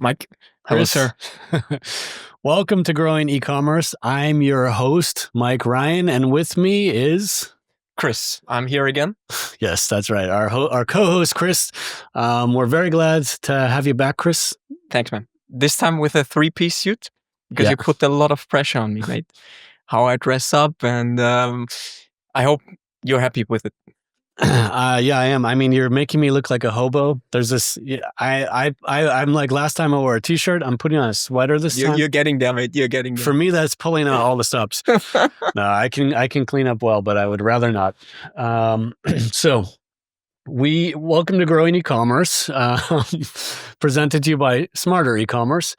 Mike, Hello, Chris. sir. Welcome to Growing Ecommerce. I'm your host, Mike Ryan, and with me is... Chris, I'm here again. Yes, that's right. Our co-host, Chris. We're very glad to have you back, Chris. Thanks, man. This time with a three-piece suit, because you put a lot of pressure on me, mate. How I dress up, and I hope you're happy with it. Yeah, I am. I mean, you're making me look like a hobo. There's this. I'm like last time I wore a t-shirt. I'm putting on a sweater this time. You're getting there, mate. You're getting there. For me, that's pulling out all the stops. No, I can clean up well, but I would rather not. So, we welcome to Growing Ecommerce, presented to you by Smarter Ecommerce.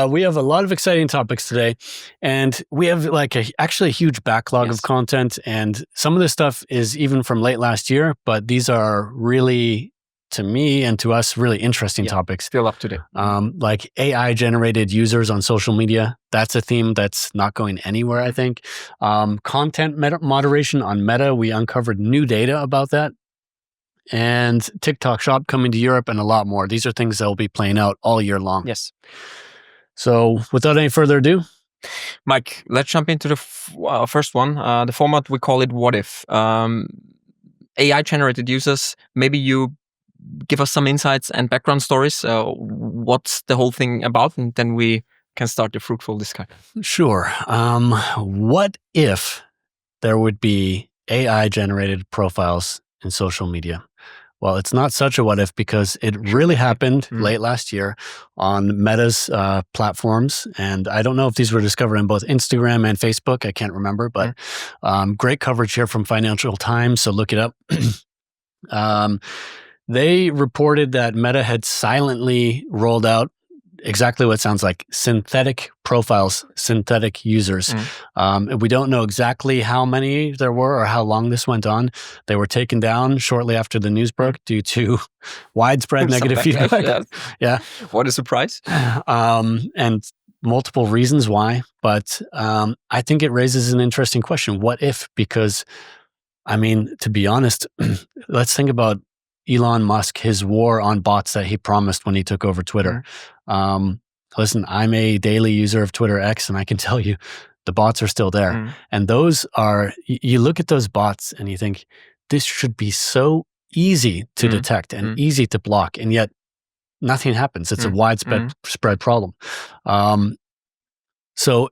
We have a lot of exciting topics today, and we have actually a huge backlog of content, and some of this stuff is even from late last year, but these are really, to me and to us, really interesting topics. Still up to date. Like AI-generated users on social media. That's a theme that's not going anywhere, I think. Content moderation on Meta. We uncovered new data about that. And TikTok Shop coming to Europe and a lot more. These are things that will be playing out all year long. Yes. So without any further ado, Mike, let's jump into the first one. The format, we call it What If. AI-generated users, maybe you give us some insights and background stories. What's the whole thing about? And then we can start the fruitful discussion. Sure. What if there would be AI-generated profiles in social media? Well, it's not such a what if because it really happened late last year on Meta's platforms. And I don't know if these were discovered on both Instagram and Facebook. I can't remember, but great coverage here from Financial Times. So look it up. They reported that Meta had silently rolled out exactly what it sounds like synthetic profiles, synthetic users. We don't know exactly how many there were or how long this went on. They were taken down shortly after the news broke due to widespread negative feedback. Yeah. What a surprise. And multiple reasons why. But I think it raises an interesting question. What if? Because, I mean, to be honest, let's think about Elon Musk, his war on bots that he promised when he took over Twitter. Listen, I'm a daily user of Twitter X, and I can tell you the bots are still there. And those are, you look at those bots and you think, this should be so easy to detect and easy to block, and yet nothing happens. It's a widespread problem. So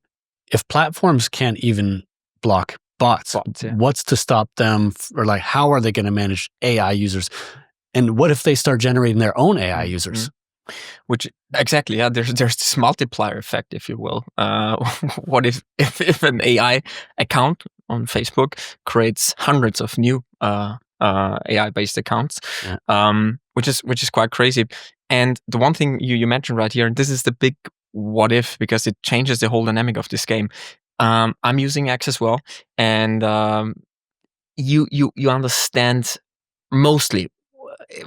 if platforms can't even block bots, what's to stop them? Or like, how are they going to manage AI users? And what if they start generating their own AI users? Which exactly, there's this multiplier effect, if you will. What if an AI account on Facebook creates hundreds of new AI-based accounts, which is quite crazy. And the one thing you mentioned right here, and this is the big what if, because it changes the whole dynamic of this game. I'm using X as well, and you understand mostly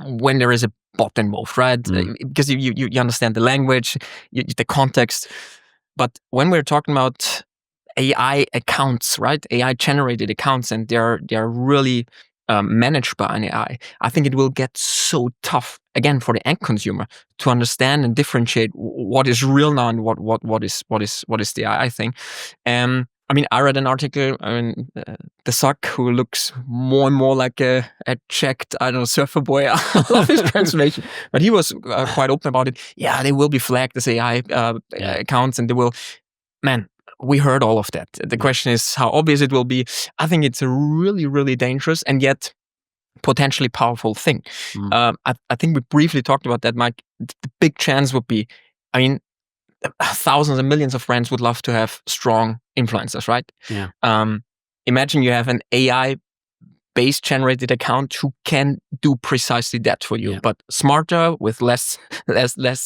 when there is a bot involved, right? Because you understand the language, the context. But when we're talking about AI accounts, right? AI generated accounts, and they're really managed by an AI. I think it will get so tough again for the end consumer to understand and differentiate what is real now and what is the AI thing. I mean, I read an article, the Zuck, who looks more and more like a checked, I don't know, surfer boy. I love his transformation. But he was quite open about it. Yeah, they will be flagged as AI accounts, and they will, man, we heard all of that. The question is how obvious it will be. I think it's a really, really dangerous and yet potentially powerful thing. I think we briefly talked about that, Mike. The big chance would be, I mean, thousands and millions of friends would love to have strong influencers, right? Yeah. Imagine you have an AI-based generated account who can do precisely that for you, but smarter with less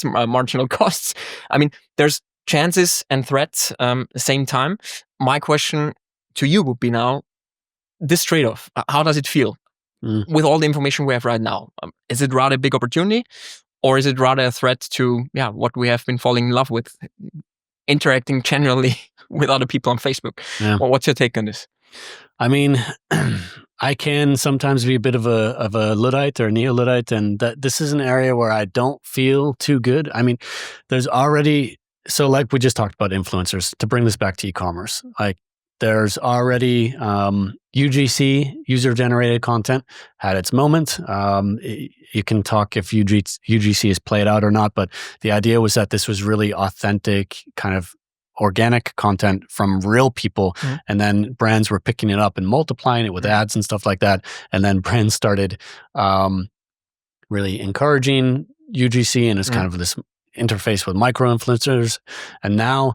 marginal costs. I mean, there's chances and threats at the same time. My question to you would be now, this trade-off, how does it feel with all the information we have right now? Is it rather a big opportunity? Or is it rather a threat to what we have been falling in love with, interacting generally with other people on Facebook? Well, what's your take on this? I mean, I can sometimes be a bit of a Luddite or a neo-Luddite, and that this is an area where I don't feel too good. I mean, there's already, so like we just talked about influencers, to bring this back to e-commerce, like there's already UGC, user-generated content, had its moment. You can talk if UGC is played out or not, but the idea was that this was really authentic, kind of organic content from real people. And then brands were picking it up and multiplying it with ads and stuff like that. And then brands started really encouraging UGC, and it's kind of this interface with micro influencers. And now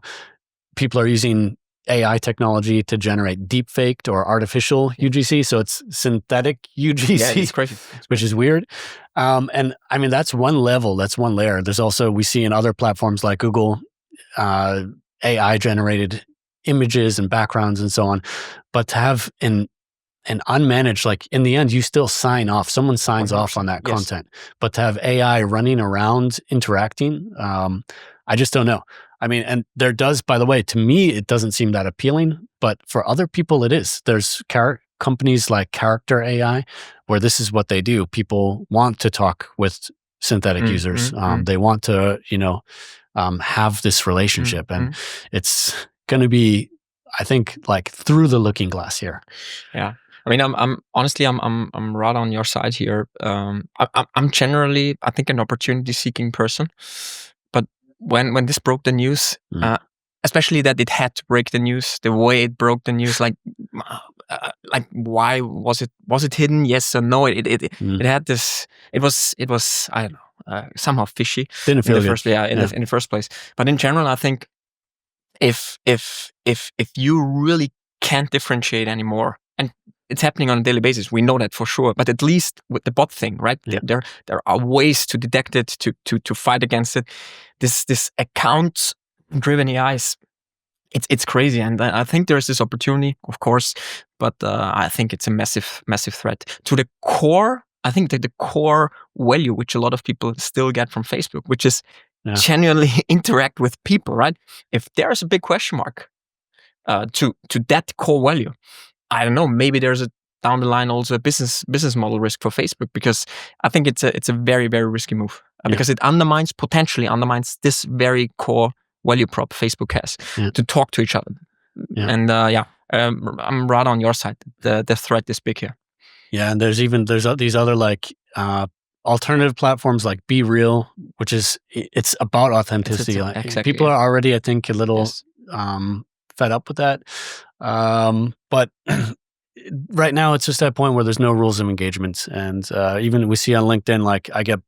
people are using AI technology to generate deepfaked or artificial UGC. So it's synthetic UGC, Yeah, it's crazy. which is weird. And I mean, that's one level, that's one layer. There's also, we see in other platforms like Google, AI generated images and backgrounds and so on, but to have an unmanaged, like in the end, you still sign off, someone signs 100%, off on that yes. content, but to have AI running around interacting, I just don't know. I mean, and there does, by the way, to me, it doesn't seem that appealing, but for other people it is. There's companies like Character AI, where this is what they do. People want to talk with synthetic users. They want to, have this relationship, and it's going to be, I think, like through the looking glass here. Yeah, I mean, I'm honestly, I'm right on your side here. I'm generally, I think, an opportunity-seeking person, but when this broke the news, especially that it had to break the news, the way it broke the news, like why was it hidden? Yes or no? It had this. It was I don't know. Somehow fishy. Didn't feel good. In the first place. But in general, I think if you really can't differentiate anymore, and it's happening on a daily basis, we know that for sure. But at least with the bot thing, right? Yeah. There are ways to detect it, to fight against it. This account-driven AI it's crazy, and I think there's this opportunity, of course, but I think it's a massive threat to the core. I think that the core value, which a lot of people still get from Facebook, which is genuinely interact with people, right? If there's a big question mark to that core value, I don't know. Maybe there's down the line also a business model risk for Facebook, because I think it's a very risky move because it potentially undermines this very core value prop Facebook has to talk to each other. And I'm right on your side. The threat is big here. Yeah, and there's these other like alternative platforms like Be Real, which is it's about authenticity. Exactly, people are already, I think, a little fed up with that. But right now, it's just that point where there's no rules of engagement, and even we see on LinkedIn, like I get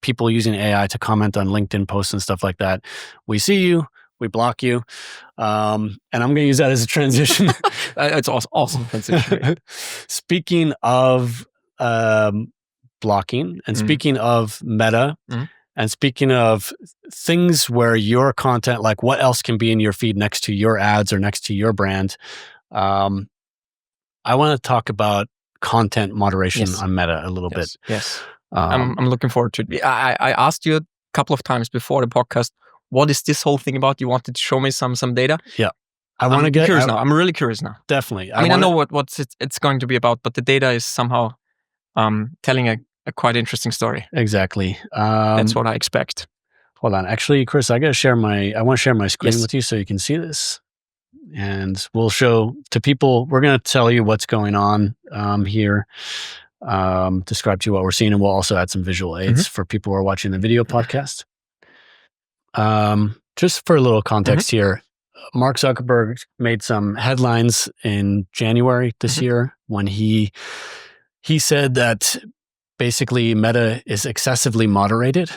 people using AI to comment on LinkedIn posts and stuff like that. We see you, we block you. And I'm going to use that as a transition. It's awesome transition. Speaking of blocking, and speaking of Meta, and speaking of things where your content, like what else can be in your feed next to your ads or next to your brand, I want to talk about content moderation on Meta a little bit. Yes. I'm looking forward to it. I asked you a couple of times before the podcast, what is this whole thing about? You wanted to show me some data. Yeah, I'm curious now. I'm really curious now. Definitely. I know what it's going to be about, but the data is somehow telling a quite interesting story. Exactly. That's what I expect. Hold on. Actually, Chris, I want to share my screen with you so you can see this. And we'll show to people, we're going to tell you what's going on here. Describe to you what we're seeing, and we'll also add some visual aids for people who are watching the video podcast. Just for a little context here, Mark Zuckerberg made some headlines in January this year when he said that basically Meta is excessively moderated,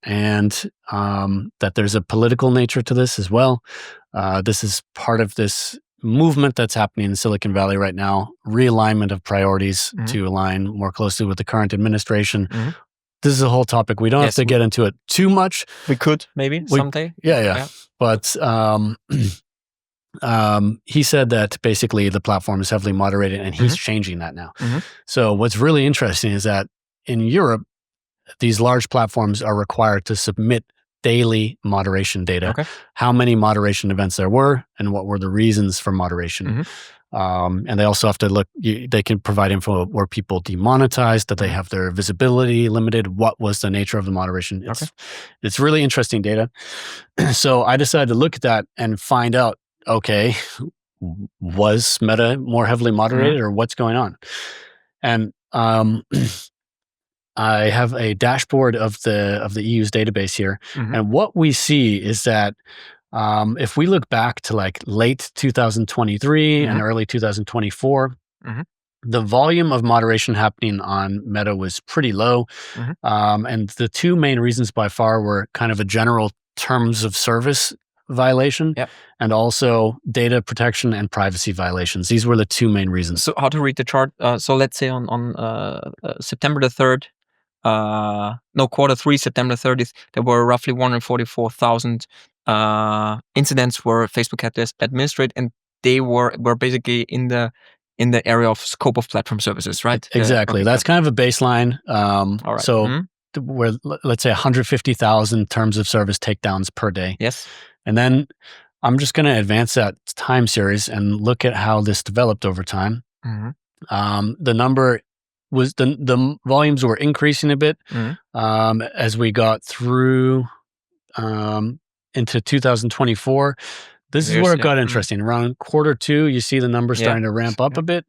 and that there's a political nature to this as well. This is part of this movement that's happening in Silicon Valley right now, realignment of priorities to align more closely with the current administration. This is a whole topic. We don't have to get into it too much. We could maybe someday. Yeah. But he said that basically the platform is heavily moderated, and he's changing that now. So what's really interesting is that in Europe, these large platforms are required to submit daily moderation data. Okay. How many moderation events there were and what were the reasons for moderation. And they also have to look, they can provide info where people demonetized, that they have their visibility limited, what was the nature of the moderation. It's really interesting data. So I decided to look at that and find out, okay, was Meta more heavily moderated or what's going on? And I have a dashboard of the EU's database here. And what we see is that if we look back to like late 2023 and early 2024, the volume of moderation happening on Meta was pretty low. And the two main reasons by far were kind of a general terms of service violation and also data protection and privacy violations. These were the two main reasons. So how to read the chart? So let's say on September the 3rd, Q3, September 30th, there were roughly 144,000 incidents where Facebook had to administrate, and they were basically in the area of scope of platform services, right? Exactly. That's kind of a baseline. All right. So where, let's say 150,000 terms of service takedowns per day. Yes. And then I'm just going to advance that time series and look at how this developed over time. The number was, the volumes were increasing a bit as we got through into 2024. This is where it got interesting. Around Q2, you see the numbers starting to ramp up a bit.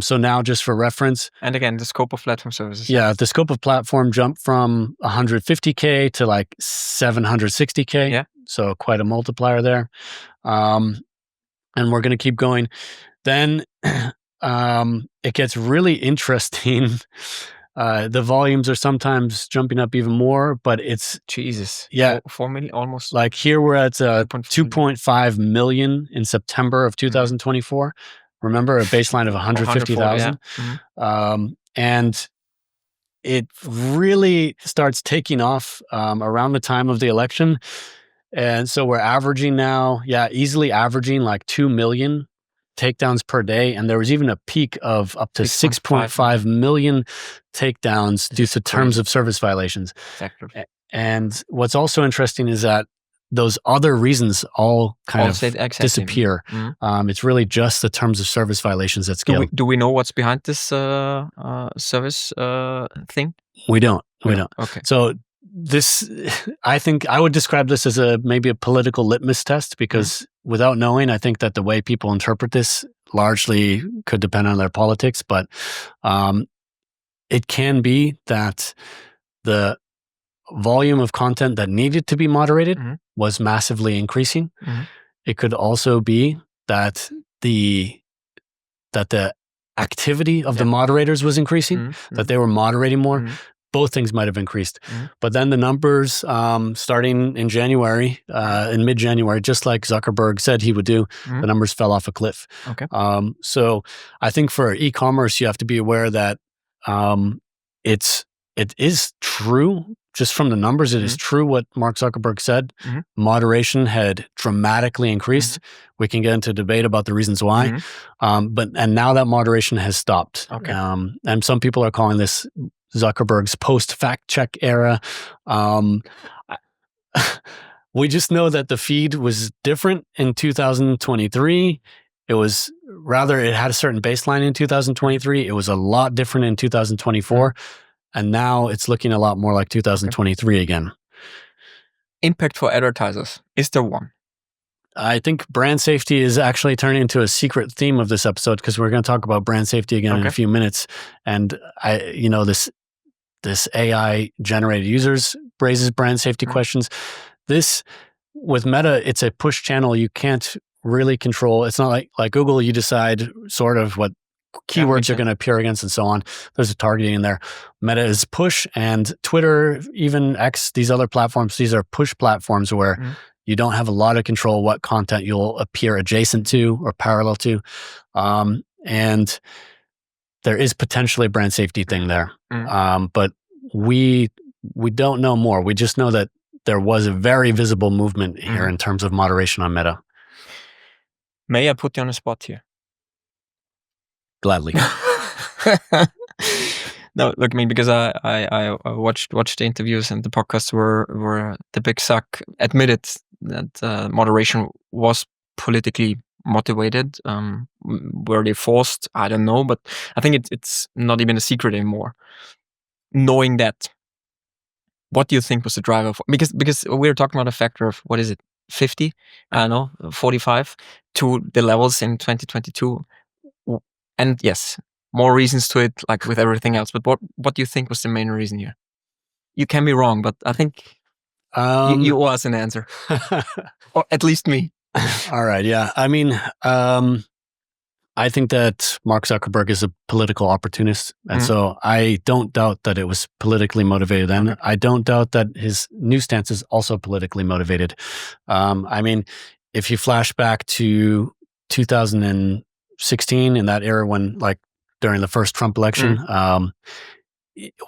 So now, just for reference. And again, the scope of platform services. Yeah, the scope of platform jumped from 150K to like 760K. Yeah. So quite a multiplier there. And we're going to keep going. Then it gets really interesting. The volumes are sometimes jumping up even more, but it's Jesus. Yeah, 4 million almost. Like here we're at 2.5 million in September of 2024. Remember a baseline of 150,000. And it really starts taking off around the time of the election. And so we're averaging now, easily averaging like 2 million takedowns per day. And there was even a peak of up to 6.5 million takedowns due to terms of service violations. Exactly. And what's also interesting is that those other reasons all kind of disappear. It's really just the terms of service violations that scale. Do we know what's behind this service thing? We don't. We don't. Okay. So this, I think I would describe this as maybe a political litmus test, because without knowing, I think that the way people interpret this largely could depend on their politics, but it can be that the volume of content that needed to be moderated was massively increasing. It could also be that the activity of the moderators was increasing, that they were moderating more. Both things might have increased. But then the numbers starting in January, in mid-January, just like Zuckerberg said he would do, the numbers fell off a cliff. Okay. So I think for e-commerce, you have to be aware that it is true. Just from the numbers, it is true what Mark Zuckerberg said. Moderation had dramatically increased. We can get into debate about the reasons why. And now that moderation has stopped. Okay. And some people are calling this Zuckerberg's post-fact check era. We just know that the feed was different in 2023. It had a certain baseline in 2023. It was a lot different in 2024. And now it's looking a lot more like 2023 again. Impact for advertisers. Is there one? I think brand safety is actually turning into a secret theme of this episode, because we're going to talk about brand safety again in a few minutes. And this AI generated users raises brand safety questions. This, with Meta, it's a push channel. You can't really control. It's not like Google. You decide sort of what keywords are going to appear against and so on. There's a targeting in there. Meta is push, and Twitter, even X, these other platforms, these are push platforms where you don't have a lot of control what content you'll appear adjacent to or parallel to. And there is potentially a brand safety thing there. But we don't know more. We just know that there was a very visible movement here in terms of moderation on Meta. May I put you on a spot here? Gladly. No, look, I mean, because I watched the interviews and the podcasts where the big suck admitted that moderation was politically motivated. Were they forced? I don't know, but I think it's not even a secret anymore. Knowing that, what do you think was the driver? Because we're talking about a factor of, what is it, 50? I don't know, 45 to the levels in 2022. And yes, more reasons to it, like with everything else. But what do you think was the main reason here? You can be wrong, but I think you owe us an answer, or at least me. All right, yeah. I mean, I think that Mark Zuckerberg is a political opportunist, and so I don't doubt that it was politically motivated. And I don't doubt that his new stance is also politically motivated. I mean, if you flash back to 2016, in that era when, like, during the first Trump election,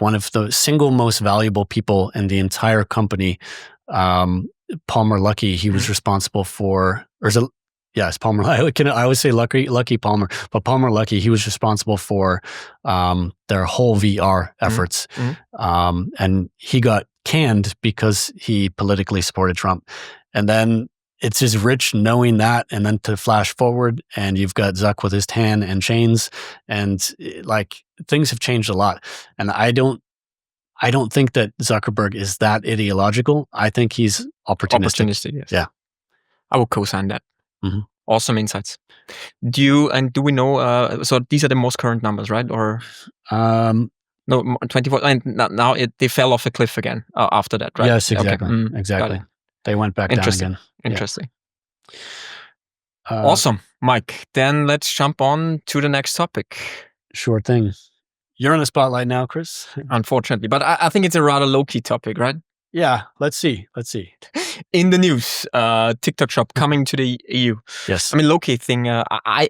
one of the single most valuable people in the entire company, Palmer Luckey, he was responsible for, or is it? Yes, Palmer. I always say Lucky Palmer, but Palmer Luckey, he was responsible for their whole VR efforts, and he got canned because he politically supported Trump. And then it's just rich knowing that, and then to flash forward, and you've got Zuck with his tan and chains, and like, things have changed a lot. And I don't think that Zuckerberg is that ideological. I think he's opportunistic. Yes. Yeah, I will co-sign that. Awesome insights. Do we know? So these are the most current numbers, right? Or no, 24. And now they fell off a cliff again after that, right? Yes, exactly. Exactly. They went back down again. Interesting. Awesome, Mike. Then let's jump on to the next topic. Sure thing. You're in the spotlight now, Chris. Unfortunately, but I think it's a rather low-key topic, right? Yeah, let's see. In the news, TikTok Shop coming to the EU. Yes. I mean, low-key thing. I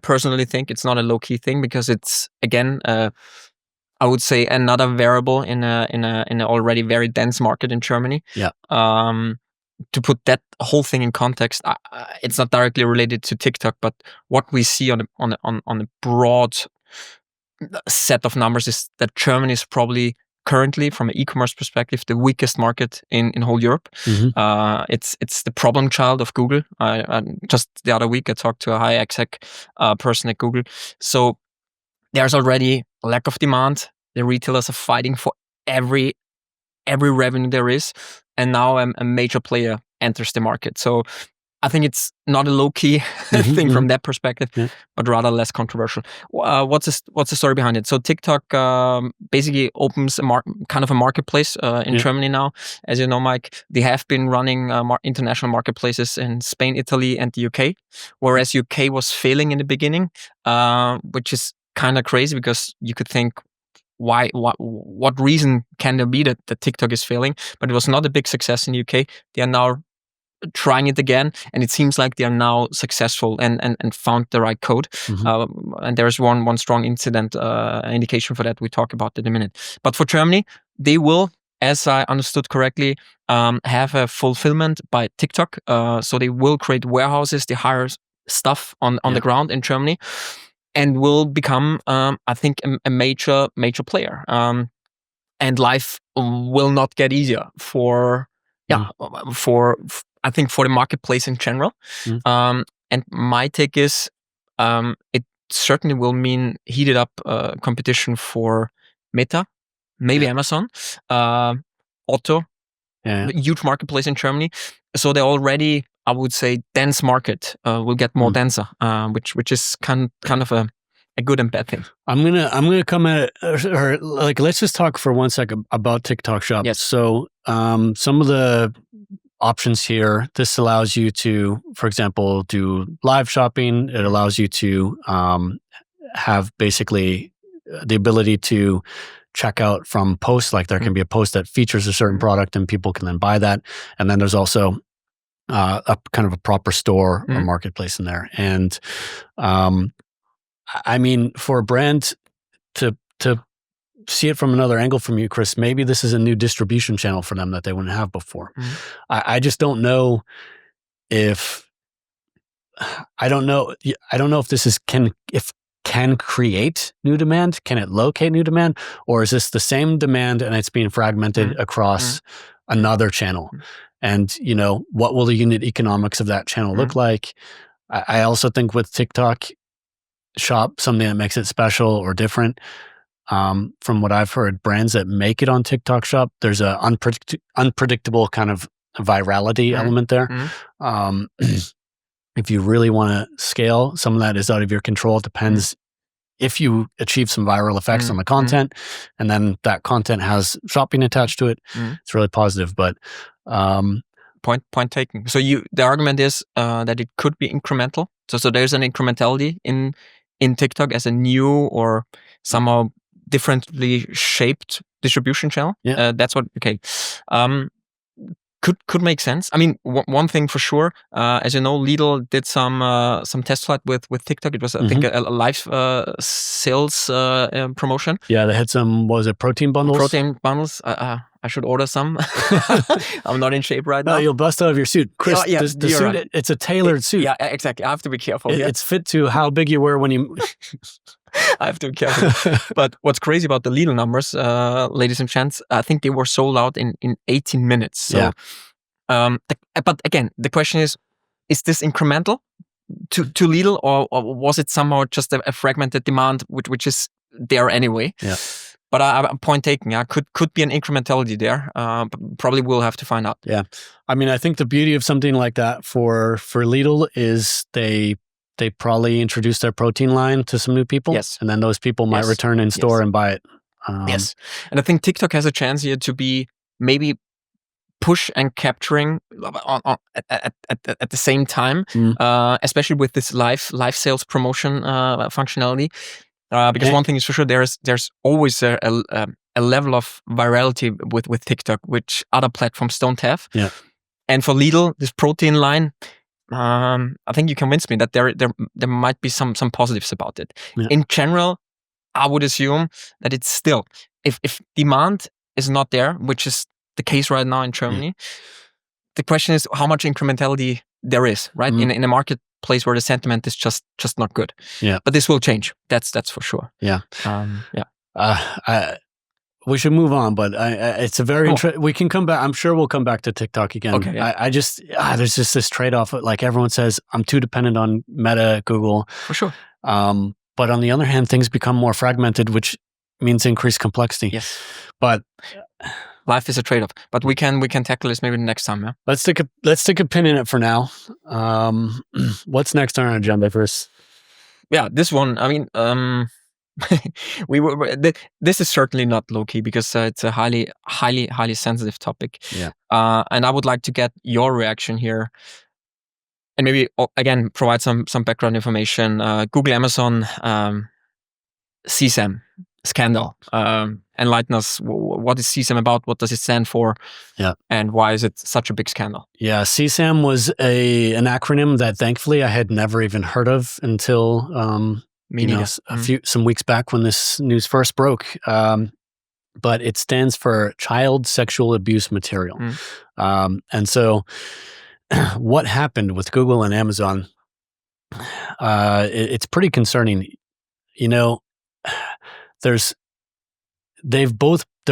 personally think it's not a low-key thing, because it's, again, I would say, another variable in an already very dense market in Germany. Yeah. To put that whole thing in context, it's not directly related to TikTok, but what we see on a broad set of numbers is that Germany is probably currently, from an e-commerce perspective, the weakest market in whole Europe. It's the problem child of Google. I just the other week I talked to a high exec person at Google. So there's already a lack of demand. The retailers are fighting for every revenue there is, and now a major player enters the market. So I think it's not a low-key thing from that perspective, but rather less controversial. What's the story behind it? So TikTok basically opens kind of a marketplace in Germany now. As you know, Mike, they have been running international marketplaces in Spain, Italy, and the UK, whereas UK was failing in the beginning, which is kind of crazy, because you could think, what reason can there be that TikTok is failing? But it was not a big success in the UK. They are now trying it again, and it seems like they are now successful and found the right code. And there's one strong incident indication for that. We talk about it in a minute. But for Germany, they will, as I understood correctly, have a fulfillment by TikTok. So they will create warehouses, they hire stuff on the ground in Germany, and will become, I think, a major player. And life will not get easier for I think for the marketplace in general. And my take is, it certainly will mean heated up competition for Meta, maybe Amazon, Otto, huge marketplace in Germany. So they already, I would say, dense market will get more denser, which is kind of a good and bad thing. I'm gonna come at it, or like, let's just talk for 1 second about TikTok Shop. Yes. So some of the options here, this allows you to, for example, do live shopping. It allows you to have basically the ability to check out from posts. Like, there can be a post that features a certain product, and people can then buy that. And then there's also a kind of a proper store or marketplace in there. And I mean, for a brand to see it from another angle from you, Chris, maybe this is a new distribution channel for them that they wouldn't have before. I just don't know if, I don't know if this is, if can create new demand? Can it locate new demand? Or is this the same demand and it's being fragmented across another channel? And, what will the unit economics of that channel look like? I also think with TikTok Shop, something that makes it special or different, from what I've heard, brands that make it on TikTok Shop, there's a unpredictable kind of virality element there. If you really want to scale, some of that is out of your control. It depends if you achieve some viral effects on the content, and then that content has shopping attached to it. It's really positive. But point taken. So the argument is that it could be incremental. So there's an incrementality in TikTok as a new or somehow differently shaped distribution channel. Yeah. That's what. Okay. Could make sense. I mean, one thing for sure, as you know, Lidl did some test flight with TikTok. It was, I think, a live sales promotion. Yeah, they had some, what was it, protein bundles? Protein bundles. I should order some. I'm not in shape right now. No, you'll bust out of your suit. Chris, the suit, right. It's a tailored suit. Yeah, exactly. I have to be careful. It's fit to how big you were when you... I have to be careful. But what's crazy about the Lidl numbers, ladies and gents, I think they were sold out in 18 minutes. So, but again, the question is this incremental to Lidl, or was it somehow just a fragmented demand, which is there anyway? Yeah. But point taken, could be an incrementality there. But probably we'll have to find out. Yeah. I mean, I think the beauty of something like that for Lidl is they probably introduce their protein line to some new people. Yes. And then those people might return in store and buy it. Yes. And I think TikTok has a chance here to be maybe push and capturing at the same time, especially with this live sales promotion functionality. Because one thing is for sure, there's always a level of virality with TikTok, which other platforms don't have. Yeah. And for Lidl, this protein line, I think you convinced me that there might be some positives about it. Yeah. In general, I would assume that it's still, if demand is not there, which is the case right now in Germany, the question is how much incrementality there is, right? In a marketplace where the sentiment is just not good. Yeah. But this will change. That's for sure. Yeah. Yeah. We should move on, but it's a very we can come back. I'm sure we'll come back to TikTok again. Okay, yeah. I just there's just this trade-off. Like everyone says, I'm too dependent on Meta, Google. For sure. But on the other hand, things become more fragmented, which means increased complexity. Yes. But life is a trade-off. But we can tackle this maybe the next time. Yeah. Let's stick a pin in it for now. What's next on our agenda first? Yeah, this one. I mean, this is certainly not low key because it's a highly sensitive topic. Yeah. And I would like to get your reaction here, and maybe again provide some background information. Google, Amazon, CSAM scandal. Enlighten us. What is CSAM about? What does it stand for? Yeah. And why is it such a big scandal? Yeah, CSAM was an acronym that thankfully I had never even heard of until some weeks back when this news first broke. But it stands for Child Sexual Abuse Material. And so what happened with Google and Amazon, it's pretty concerning. They're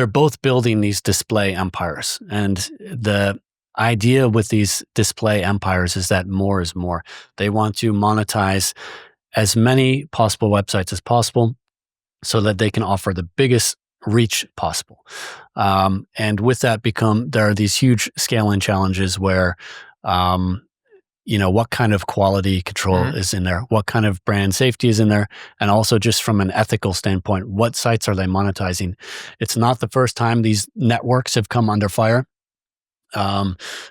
both building these display empires, and the idea with these display empires is that more is more. They want to monetize as many possible websites as possible so that they can offer the biggest reach possible. And with that there are these huge scaling challenges where, what kind of quality control is in there, what kind of brand safety is in there, and also just from an ethical standpoint, what sites are they monetizing? It's not the first time these networks have come under fire.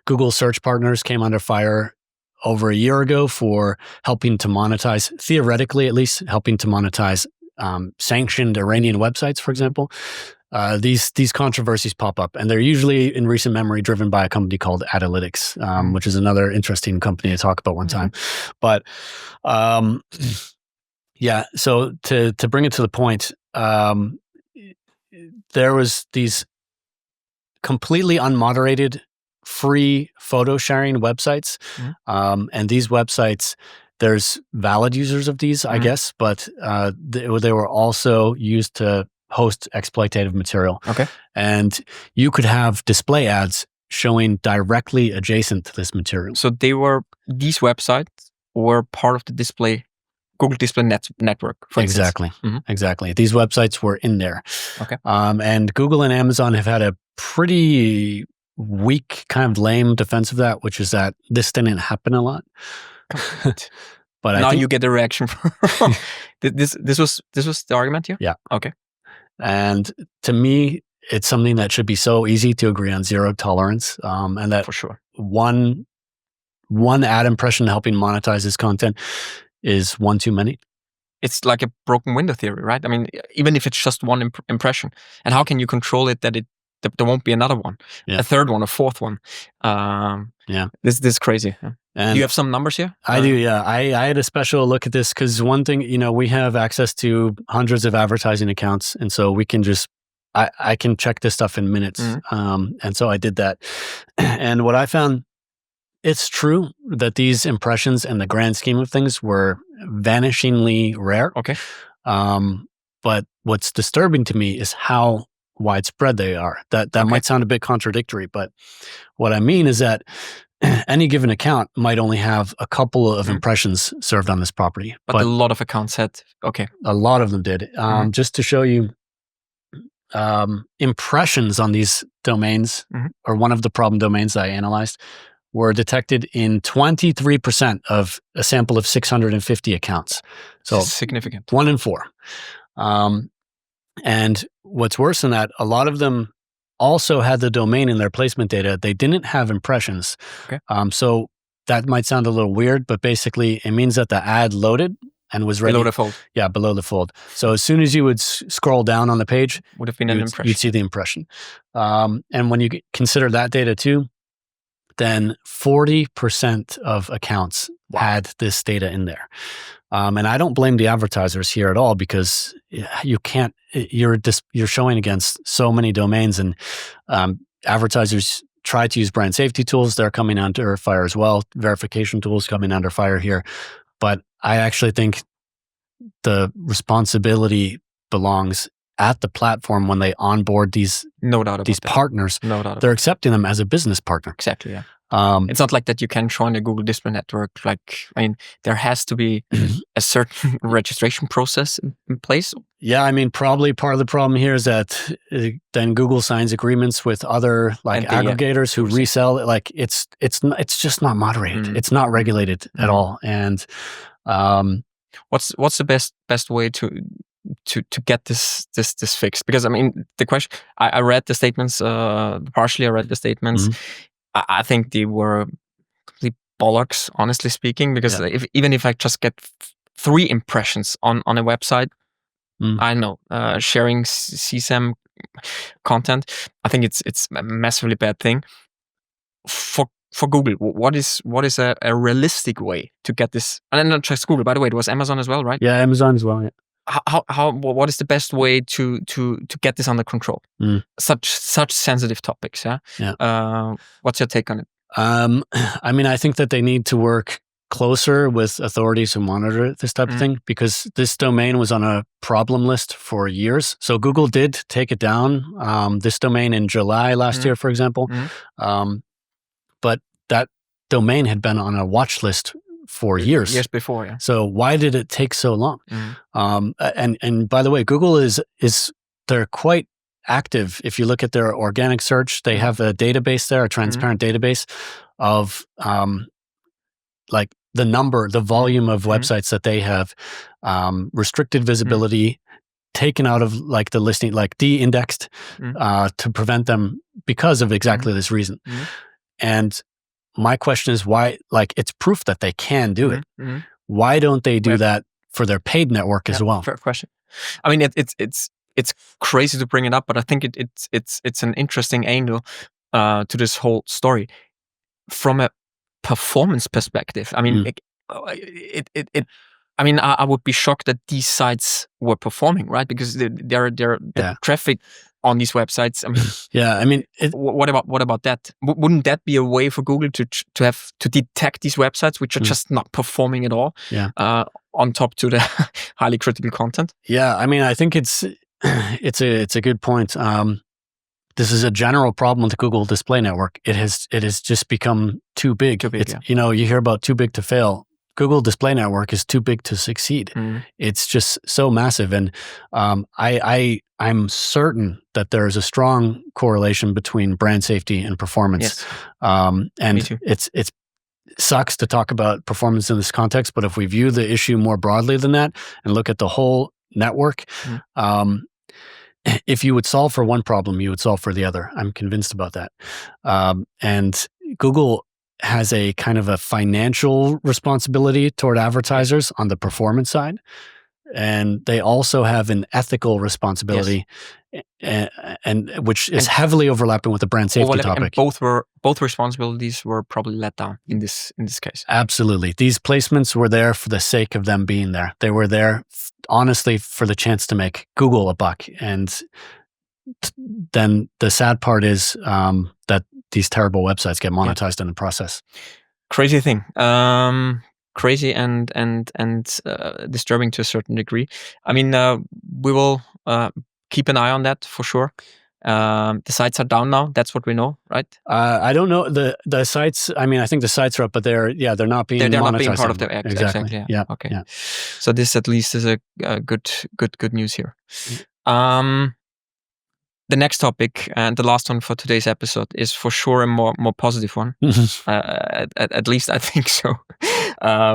Google Search Partners came under fire over a year ago for helping to monetize, theoretically at least, helping to monetize sanctioned Iranian websites, for example. These controversies pop up, and they're usually in recent memory driven by a company called Adalytics, which is another interesting company to talk about one time. But yeah, so to bring it to the point, there was these completely unmoderated free photo sharing websites, and these websites there's valid users of these, I guess, but they were also used to host exploitative material. Okay. And you could have display ads showing directly adjacent to this material. So these websites were part of the Google Display Network, for instance. Exactly. These websites were in there. Okay. And Google and Amazon have had a pretty weak, kind of lame defense of that, which is that this didn't happen a lot. But now you get a reaction from this was the argument here? Yeah. Okay. And to me, it's something that should be so easy to agree on, zero tolerance. And that for sure, one ad impression helping monetize this content is one too many. It's like a broken window theory, right? I mean, even if it's just one impression, and how can you control it that there won't be another one, a third one, a fourth one? This is crazy. And do you have some numbers here? I do, yeah. I had a special look at this because one thing, we have access to hundreds of advertising accounts, and so we can just I can check this stuff in minutes. And so I did that, and what I found, it's true that these impressions in the grand scheme of things were vanishingly rare. Okay. But what's disturbing to me is how widespread they are. That might sound a bit contradictory, but what I mean is that any given account might only have a couple of impressions served on this property. But a lot of accounts had, a lot of them did. Just to show you, impressions on these domains, or one of the problem domains that I analyzed, were detected in 23% of a sample of 650 accounts. So significant. 1 in 4. And what's worse than that, a lot of them also had the domain in their placement data. They didn't have impressions. Okay. So that might sound a little weird, but basically it means that the ad loaded and was ready. Below the fold. Yeah, below the fold. So as soon as you would scroll down on the page, would have been an impression. You'd see the impression. And when you consider that data too, then 40% of accounts had this data in there. And I don't blame the advertisers here at all, because you can't, you're showing against so many domains, and advertisers try to use brand safety tools. They're coming under fire as well. Verification tools coming under fire here. But I actually think the responsibility belongs at the platform when they onboard these partners. No doubt. They're accepting them as a business partner. Exactly. Yeah. It's not like that you can join the Google Display Network. There has to be a certain registration process in place. Yeah, probably part of the problem here is that then Google signs agreements with other aggregators who resell it. It's just not moderated. It's not regulated at all. And what's the best way to get this fixed? Because the question, I read the statements. Partially, I read the statements. I think they were complete bollocks, honestly speaking, because even if I just get 3 impressions on a website, I know sharing CSAM content, I think it's a massively bad thing. For Google, what is a realistic way to get this? And not just Google, by the way, it was Amazon as well, right? Yeah, Amazon as well. Yeah. What is the best way to get this under control? Such sensitive topics. What's your take on it? I think that they need to work closer with authorities who monitor this type of thing, because this domain was on a problem list for years. So Google did take it down, this domain in July last year, for example. But that domain had been on a watch list for years. Years before, yeah. So why did it take so long? And by the way, Google is they're quite active. If you look at their organic search, they have a database there, a transparent database of the volume of websites that they have restricted visibility, taken out of the listing, de-indexed to prevent them because of exactly this reason. And my question is why, it's proof that they can do it. Why don't they do that for their paid network as well? Fair question. It's crazy to bring it up, but I think it's an interesting angle to this whole story from a performance perspective. I would be shocked that these sites were performing, right? Because the traffic on these websites. I mean, yeah, I mean, what about that? Wouldn't that be a way for Google to detect these websites which are just not performing at all? Yeah. On top to the highly critical content. Yeah, I mean, I think it's a good point. This is a general problem with Google Display Network. It has just become too big. Too big, it's, yeah. you know, you hear about too big to fail. Google Display Network is too big to succeed. It's just so massive, and I'm certain that there is a strong correlation between brand safety and performance. Yes. And Me too. It sucks to talk about performance in this context, but if we view the issue more broadly than that and look at the whole network, if you would solve for one problem, you would solve for the other. I'm convinced about that. And Google has a kind of a financial responsibility toward advertisers on the performance side. And they also have an ethical responsibility, and which is heavily overlapping with the brand safety topic. And both responsibilities were probably let down in this case. Absolutely. These placements were there for the sake of them being there. They were there honestly for the chance to make Google a buck. And then the sad part is that these terrible websites get monetized in the process. Crazy thing. Crazy and disturbing to a certain degree. I mean, we will keep an eye on that for sure. The sites are down now. That's what we know, right? I don't know the sites. I mean, I think the sites are up, but they're not being they're monetized. Not being part of the exactly. Yeah. Okay. Yeah. So this at least is a good news here. The next topic and the last one for today's episode is for sure a more positive one. At least I think so.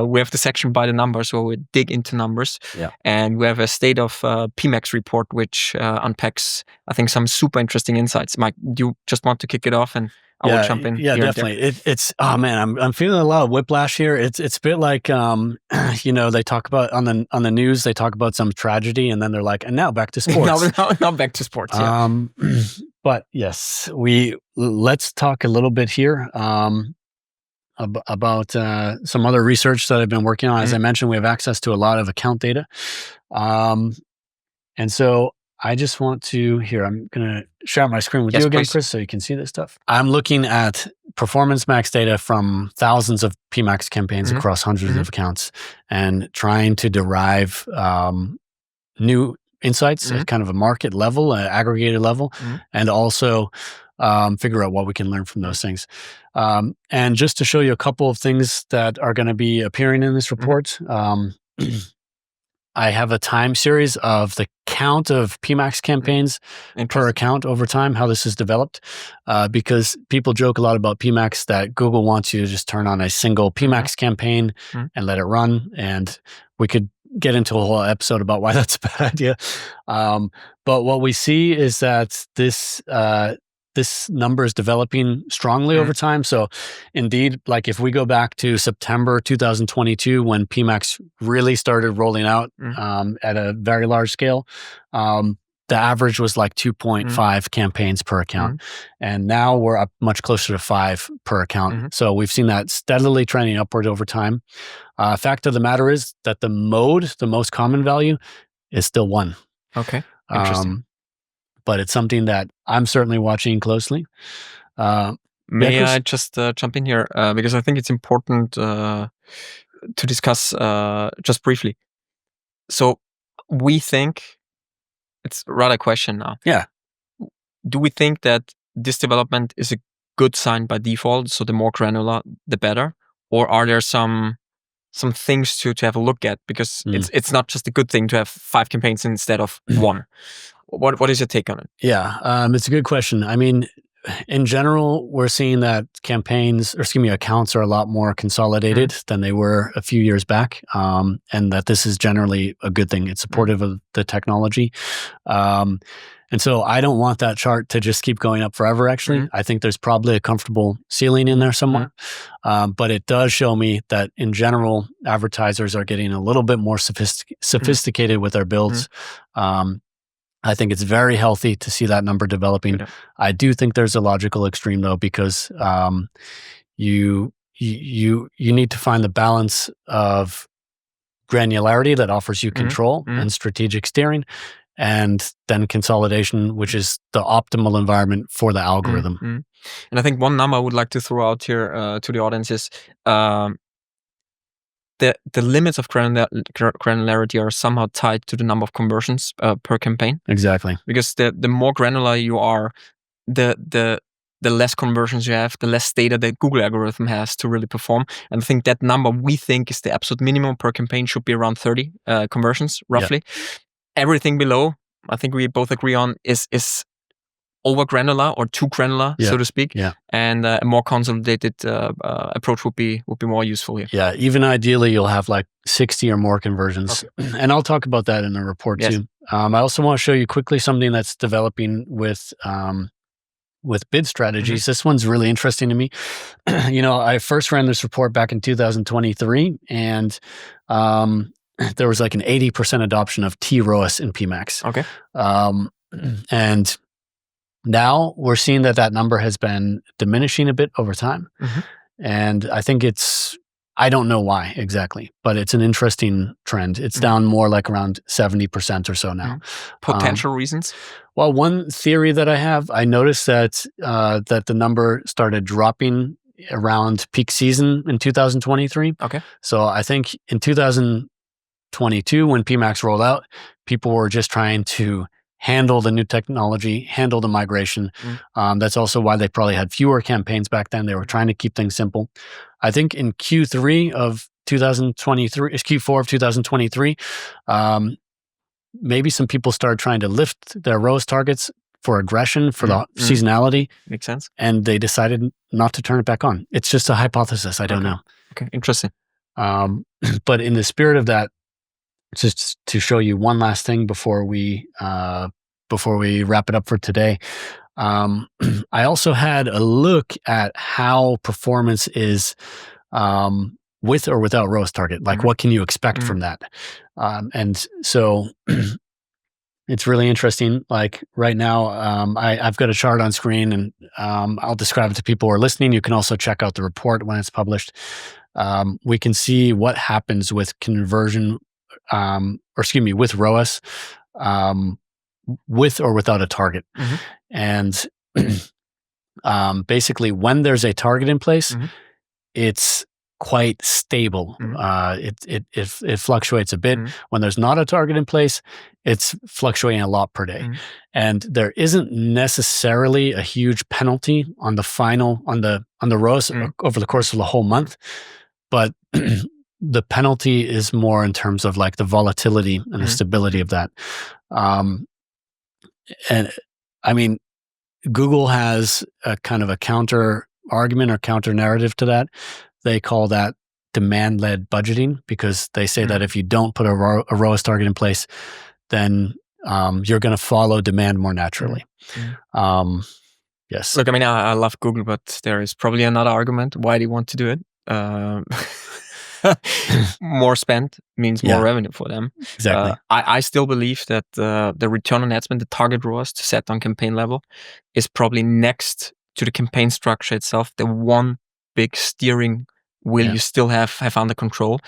We have the section by the numbers where we dig into numbers. Yeah. And we have a state of PMAX report which unpacks, I think, some super interesting insights. Mike, do you just want to kick it off and I will jump in? Yeah, definitely. It's oh man, I'm feeling a lot of whiplash here. It's a bit like you know, they talk about on the news, they talk about some tragedy and then they're like, and now back to sports. now back to sports. Yeah. But yes, let's talk a little bit here about some other research that I've been working on. As I mentioned, we have access to a lot of account data, and so I just want to I'm going to share my screen with you again, please. Chris, so you can see this stuff. I'm looking at performance max data from thousands of PMax campaigns across hundreds of accounts and trying to derive new insights at kind of a market level, an aggregated level, and also figure out what we can learn from those things. And just to show you a couple of things that are going to be appearing in this report, I have a time series of the count of PMax campaigns per account over time, how this is developed, because people joke a lot about PMax that Google wants you to just turn on a single PMax campaign and let it run. And we could get into a whole episode about why that's a bad idea. But what we see is that this number is developing strongly over time. So indeed, like if we go back to September 2022, when PMax really started rolling out at a very large scale, the average was like 2.5 campaigns per account. And now we're up much closer to 5 per account. So we've seen that steadily trending upward over time. Fact of the matter is that the most common value is still 1. Okay, interesting. But it's something that I'm certainly watching closely. May I just jump in here? Because I think it's important to discuss just briefly. So we think, it's rather a question now. Yeah. Do we think that this development is a good sign by default? So the more granular, the better? Or are there some things to have a look at? Because it's not just a good thing to have 5 campaigns instead of 1. What is your take on it? Yeah, it's a good question. I mean, in general, we're seeing that accounts are a lot more consolidated than they were a few years back, and that this is generally a good thing. It's supportive of the technology. And so I don't want that chart to just keep going up forever, actually. I think there's probably a comfortable ceiling in there somewhere. But it does show me that in general, advertisers are getting a little bit more sophisticated with their builds. I think it's very healthy to see that number developing. I do think there's a logical extreme though, because you need to find the balance of granularity that offers you control and strategic steering, and then consolidation, which is the optimal environment for the algorithm. And I think one number I would like to throw out here to the audience is the limits of granularity are somehow tied to the number of conversions per campaign. Exactly. Because the more granular you are, the less conversions you have, the less data the Google algorithm has to really perform. And I think that number we think is the absolute minimum per campaign should be around 30 conversions, roughly. Yeah. Everything below, I think we both agree on, is over granular or too granular, so to speak. Yeah. And a more consolidated approach would be more useful here. Yeah, even ideally, you'll have like 60 or more conversions. Okay. And I'll talk about that in the report too. I also want to show you quickly something that's developing with bid strategies. This one's really interesting to me. I first ran this report back in 2023, and there was like an 80% adoption of TROAS in PMax. Okay. And now we're seeing that number has been diminishing a bit over time. And I think I don't know why exactly, but it's an interesting trend. It's down more like around 70% or so now. Potential reasons? Well, one theory that I have, I noticed that the number started dropping around peak season in 2023. Okay. So I think in 2022, when PMax rolled out, people were just trying to handle the new technology, handle the migration. That's also why they probably had fewer campaigns back then. They were trying to keep things simple. I think in Q4 of 2023, maybe some people started trying to lift their ROAS targets for aggression, for the seasonality. Makes sense. And they decided not to turn it back on. It's just a hypothesis. I don't know. Okay, interesting. But in the spirit of that, just to show you one last thing before we wrap it up for today, I also had a look at how performance is with or without ROAS target. Like, what can you expect from that? And so it's really interesting. Like right now, I've got a chart on screen, and I'll describe it to people who are listening. You can also check out the report when it's published. We can see what happens with conversion. With ROAS, with or without a target. And basically, when there's a target in place, it's quite stable. It fluctuates a bit. When there's not a target in place, it's fluctuating a lot per day. And there isn't necessarily a huge penalty on the ROAS over the course of the whole month, but the penalty is more in terms of like the volatility and the stability of that. And I mean, Google has a kind of a counter argument or counter narrative to that. They call that demand-led budgeting, because they say that if you don't put a ROAS target in place, then you're going to follow demand more naturally. Yes. Look, I mean, I love Google, but there is probably another argument why they want to do it. More spend means more revenue for them. Exactly. I still believe that the return on ad spend, the target ROAS to set on campaign level, is probably next to the campaign structure itself, the one big steering wheel you still have under control.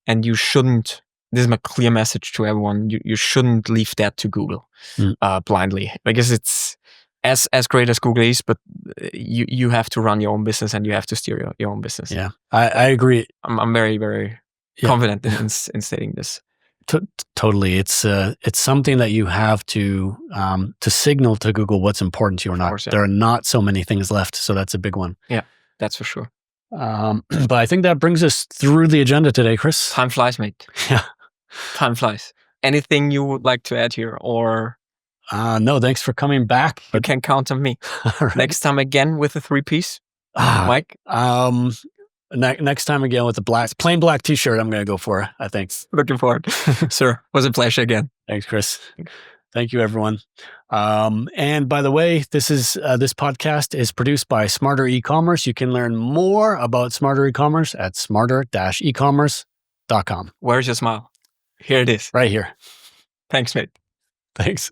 And you shouldn't, this is my clear message to everyone, you shouldn't leave that to Google blindly. Because it's as great as Google is, but you have to run your own business and you have to steer your own business. Yeah, I agree. I'm very, very confident in stating this. Totally. It's something that you have to signal to Google what's important to you or not. Course, There are not so many things left, so that's a big one. Yeah, that's for sure. But I think that brings us through the agenda today, Chris. Time flies, mate. Yeah. Time flies. Anything you would like to add here, or? No, thanks for coming back. You can count on me. Right. Next time again with a 3-piece, Mike? Next time again with the plain black t-shirt, I'm going to go for, I think. Looking forward. Sir, was a pleasure again. Thanks, Chris. Thank you, everyone. And by the way, this podcast is produced by Smarter Ecommerce. You can learn more about Smarter Ecommerce at smarter-ecommerce.com. Where's your smile? Here it is. Right here. Thanks, mate. Thanks.